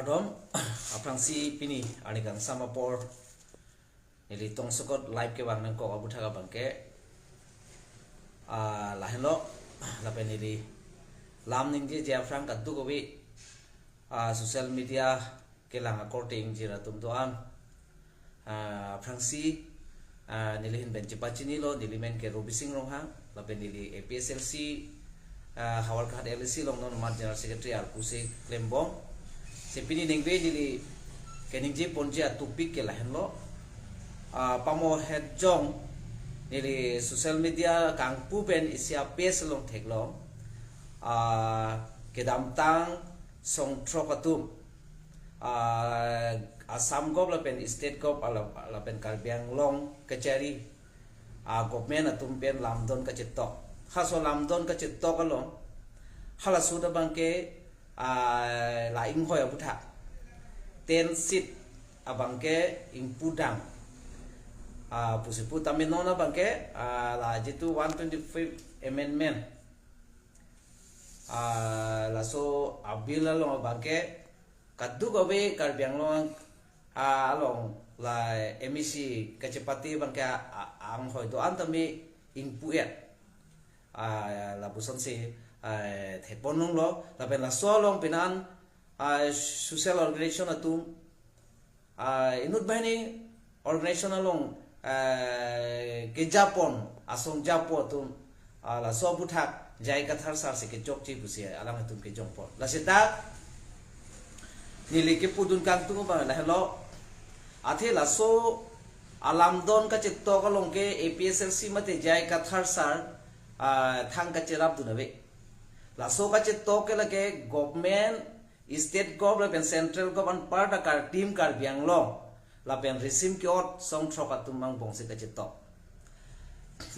Adom aprangsi pini ani kan sama por nili tong sokot live ke bang nang ko abuta ka bangke lahelo lape nili lam ning je afrang ka du ko bi social media ke lang according jira tum to am aprangsi nili hin ben chipa chini lo nili men ke robi sing rong ha lape nili APSLC hawar ka LC long non mat general secretary al kusi klembong sepini ningbe nili keningje ponje atupik ke lahen lo pamo head jong nili social media kangpu ben isia pes long theklo kedam tang song trokatum Assam gop la pen state gop la pen Karbiang long kachari government atum pen lamdon kachetok haso lamdon kachetok along hala suda bangke la ing hoy abuta ten sit abangke ing pudang pusipu taminona bangke la jitu 125 amendment la so abila long bangke kaddu gobe Karbiang long along la emisi kecepati bangke ang hoy do antami ing puet la buson si thepon lo la ben la solong pinan social organization atum inut bahini organization along ke Japon asong Japo atum la so buthak jai kathar sar se ke jokchi busia alang atum ke jongpo la seta nili ke pudun kang tu ba la hello athe la so alamdon ka chitto ka long ke APSLC mate jai kathar sar thang ka cherap du nabe la so ka chitto ke la ke government state government central government part ka team Karbiang long la ben resim ke ot song throka tumang bong se ka chitto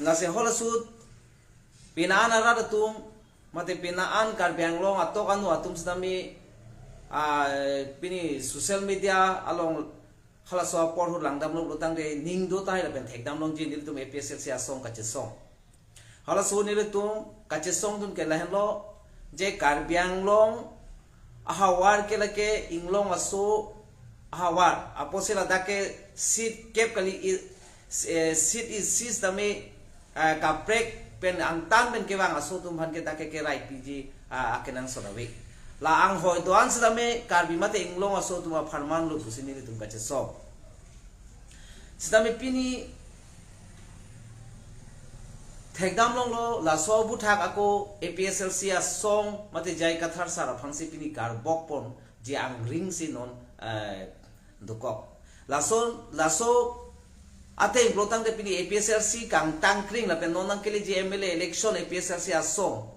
la se hola sud pinan ara tum mate pinaan Karbiang long atok anu atum sedami pini social media along hala so por hu langdam long lutang de ning do tai la ben thekdam long jin dil tum APSLC asong ka chesong hala so ni tum ka chesong dun ke la lo je Karbiang long ahawar ke la ke inglong aso ahawar aposela dake sit kep kali sit is sis dame ka break pen ang tan ben ke wang aso tum han ke dake ke right pg akenang sonawe la ang hoy doan sedame Karbi mate inglong aso tum farman lu busini tum ka chesong sedame pini thekdam long lo la so buthak ako APSLC a song mate jai kathar sara phangsi pini kar bokpon je ang ring si non dukok la so ate implotang de pini APSLC kang tangkring la pen nonang kele je MLA election APSLC a song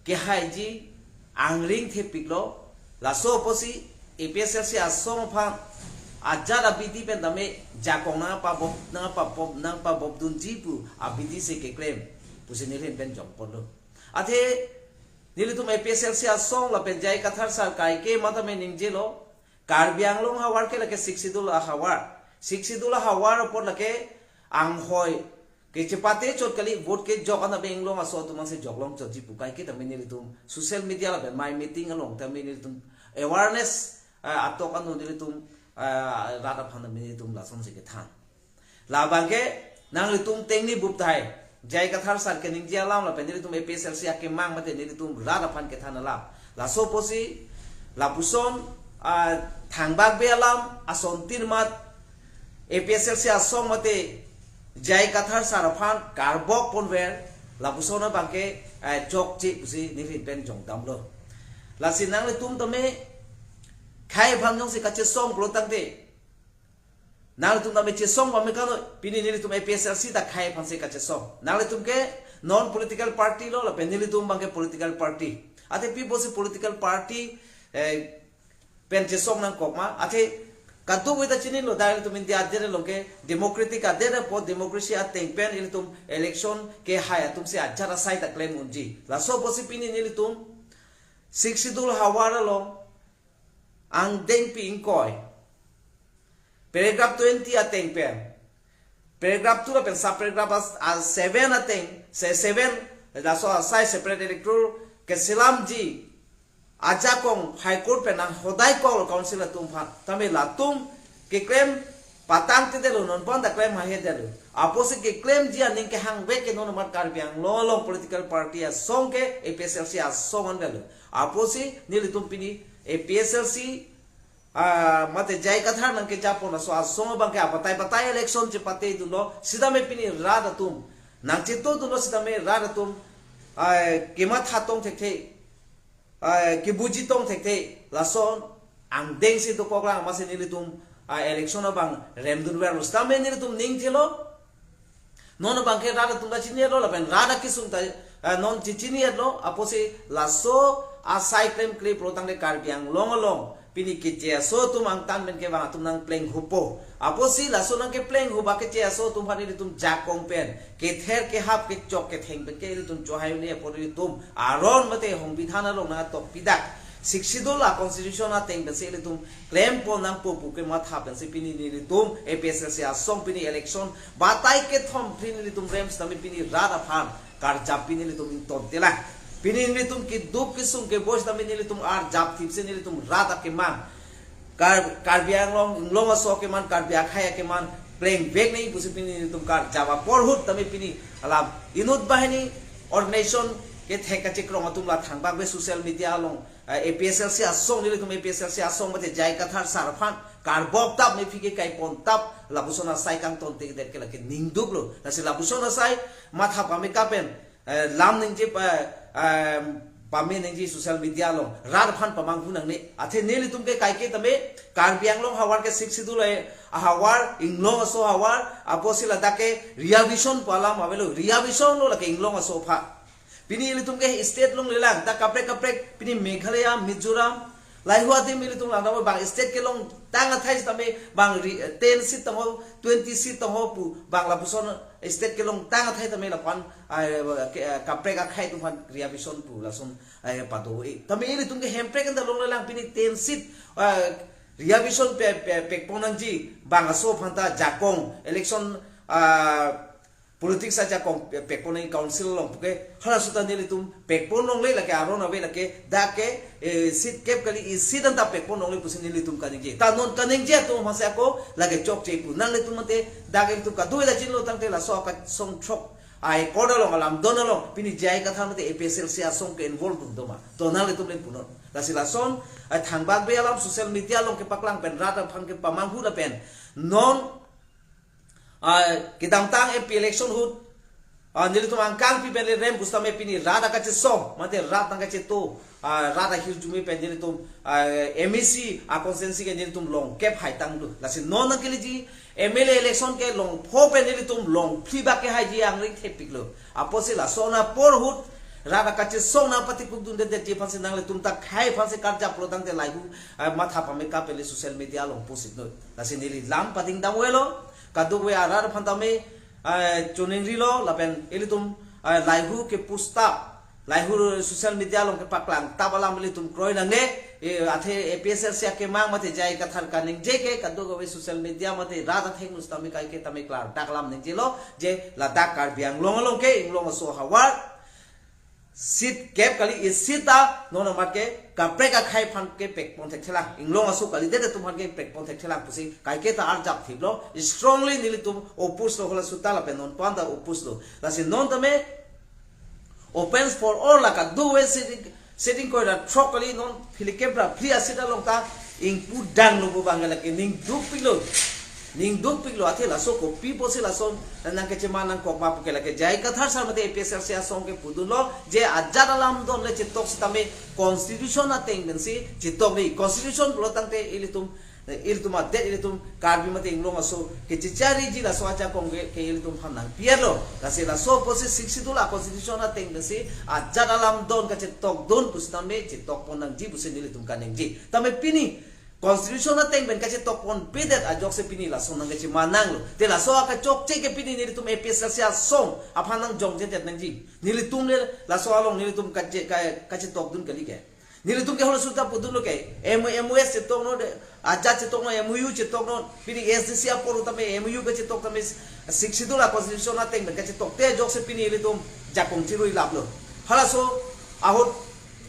ke hai ji ang ring thepik lo la so posi APSLC a song pha ajara biti pen dame jakong na pa bob dun jipu abiti se ke claim pusini len pen jong pon lo athe nili tum APSLC a song la pen jai kathar sar kai ke mata me ningje lo Karbiang long hawar ke la ke siksidul hawar por la ke ang hoy ke chepate chot kali vote ke jok ana beng long aso tum se jok long chot jipu kai ke tame nili tum social media la my meeting along tame nili tum awareness atok anu nili tum rata phana mini tum la som se ke than la bangke nang li tum tengni bup thai jai kathar sar ke ningja lam la pendiri tum APSLC ake mang mate ni tum rata phan ke than la so posi la puson thangbak be alam ason tirmat APSLC asong mate jai kathar sar phan karbok ponwer la pusona bangke jok chi pusi ni pen jong dam lo la sinang li tum tame khai phang jong se ka che song pro tang de nal tum me che song ba me ka pini ni tum APSLC ta khai phang se ka che song nal tum ke non political party lo la penili tum bang ke political party ate pi bosi political party pen che song nang kokma ate katu we ta chini lo dai tum india de lo ke democratic ade po democracy at pen il tum election ke haya tum se ajara sai ta claim unji la so bosi pini ni tum siksidul hawara lo ang deng pi ingkoy paragraph 20 ateng pen paragraph 2 pen sub paragraph 7 ateng se 7 la so sai separate electoral ke silam ji aja kong high court pe nang hodai call council tum pha tame la tum ke claim patang te delo non pon da claim ha he delo apose ke claim dia ning ke hang be ke non mat kar biang lo lo political party a song ke APSLC a song on delo apose nili tum pini APSLC mate jai kathar nang ke chapo na so a song bang ke patai election che pate du lo sida me pini ra da tum nang che to du lo sida me ra da tum ke ma tha tong thek the ke buji tong thek the la son ang deng si to koklang ma se nili tum election bang rem dur ber sta me nili tum ning thelo non bang ke ra da tum da chini lo la ben ra da kisung ta non chini lo apose la so a sai claim clip rotang de kar biang long pini ke che so tum ang tan ben ke bang tum nang playing hupo aposi la so nang ke playing hu ba ke che so tum phani tum ja kong pen ke ther ke hap ke chok ke theng ben ke tum cho hai ne pori tum aron mate hong bidhana lo na to pidak siksidula constitution a teng ben se le tum claim po nang po pu ke ma tha ben se pini ni tum APSLC a song pini election batai ke thom pini ni tum rems tami pini rada phan kar jap pini ni tum ton tela pini ni tum ki dup ki sung ke boss tami ni tum ar jap thip se ni tum rada ke man kar biang long so ke man kar biak khaya ke man playing back nei pusi pini tum kar java porhut tami pini alam inut bahini organization ke theka chikrong atum la thangba be social media long APSLC a song ni tum APSLC a song mate jai kathar sarphan kar bok tap me phike kai pon tap labusona sai kang ton te der ke la ke ningduk lo la se labusona sai matha pa me kapen lam ning je pame neng ji social media long rar phan pamang hunang ne athe neli tum ke kai ke tame kar biang long hawar ke sik sidu le hawar inglong so hawar aposila dake ria vision pala mabelo ria vision lo la ke inglong so pha pini li tum ke state long le lang ta kapre pini meghalaya mizoram laihua de mili tum lang da bang state ke long tang athai tame bang 10 seat tamo 20 seat tamo pu bang la buson state ke long tang athai tame la pan kapre ka khai tum pan ria vision pu la son pato e tame li tum ke hempre kan da long lang pini 10 seat ria vision pe ponang ji bang so phanta jakong election politics aja kong pekponai council long puke hala suta nili tum pekpon long le lake aron ave lake dake sit kep kali is sit anta pekpon long le pusin nili tum kaning je ta non kaning je tum hase ako lake chok che pu nang le tum te dake tum ka doi la chin lo tang te la so ka song chok ai koda long alam don long pini jai ka tham te APSLC a song ke involve dum doma to nang le tum le punon la sila son ai thang bag be alam social media long ke paklang pen rata phang ke pamang hu da pen non kita tang MP election hut nili tum angkang pi pele rem bustam e pini rada ka che som mate rata ka che to rada hil jumi pe nili tum MEC a consensi ke nili tum long kep hai tang lu la sin non ke ji MLA election ke long pho pe nili tum long phi ba ke hai ji ang ring thepik lo apose la sona por hut rada ka che som na pati kuk dun de je phanse nang le tum ta khai phanse karja prodang te lai hu matha pa me ka pele social media long posit no la sin nili lam pating dam welo kaduk we arar phantame chuning rilo lapen elitum laihu ke pusta laihu social media long ke paklang tabalam elitum kroi nange athe APSLC ke mang mate jai kathar kaning je ke kaduk we social media mate rada theng mustami kai ke tame klar taklam ning jelo je ladak kar biang long ke inglong so hawar sit kep kali is sita nono marke kapre ka khai phan ke pek pon thek thela inglong asu kali de tum han ke pek pon thek thela pusi kai ke ta ar jap thiblo strongly nili tum opus lo hola sutala pe non panda opus lo la sin non tame opens for all la ka do we sitting ko da trokali non filikebra free asida long ta ing pu dang lo bu bangala ke ning du pilo ning duk pik lo athe la so ko pi posi la son nang ke chema nang ko ma ke la ke jai ka thar sar mate APSLC a song ke pudu lo je ajara lam don le chitok sitame constitution a teng den si chitok ni constitution lo tang te ilitum a det ilitum karbi mate inglong aso ke chichari ji la so acha kong ke ilitum phanang pielo la se la so posi siksidu la constitution a teng den si ajara lam don ka chitok don pustame chitok ponang ji pusin ilitum kaneng ji tame pini constitution na teng ben kache topon pedet a jok se pini la song nang kache manang lo de la so ka chok che ke pini ni tum APSLC a song aphanang jong je tet nang ji nili tum le la so along nili tum kache tok dun kali ke nili tum ke hol suta pudun lo ke MOS che tok no de aja che tok no MOU che tok no pini SDC a poru tame MOU kache tok tame siksidu la constitution na teng ben kache tok te jok se pini li tum jakong chirui lap lo hala so ahot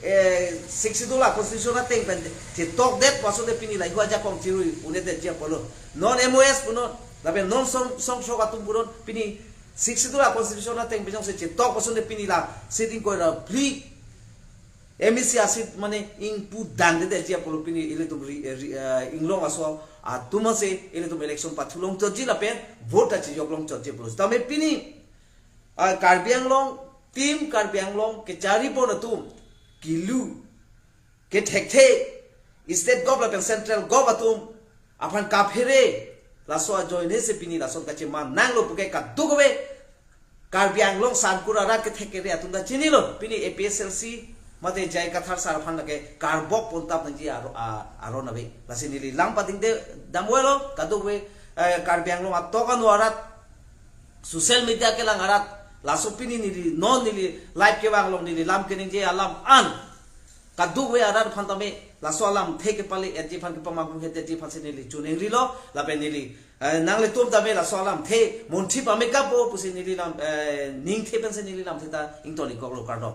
62 la constitution na teng pen ti tok det paso de pini lai huaja kong tirui une de je polo non MOS puno labe non song shoga tum puron pini 62 la constitution na teng bijong se ti tok paso de pini la sitting ko la pli MEC asit mane ing pu dan de je polo pini ile tum inglong aso a tuma se ile tum election pathulong to ji la pen vote chi joglong to je polo tame pini Karbi Anglong tim Karbi Anglong ke cari pon atum kilu ke thekte state government central government apan kaphere laso join se pini laso ka chema nanglo puke ka dugwe Karbi Anglong sankura ra ke thekere atunda chinilo pini APSLC mate jai kathar sar phan ke karbok pontap ngi aro nabe lasinili lampating de damwelo ka dugwe Karbi Anglong atoka nuarat social media ke langarat laso pini nili non nili live ke bang long nili lam ke ninje alam an kadu we arar phantame laso alam theke pale eti phan ke pamagum hete ti phan se nili chuning rilo lape nili nangle tom dame laso alam the monthi pame ka po pusi nili lam ning the pen se nili lam theta ingtoni koklo kardo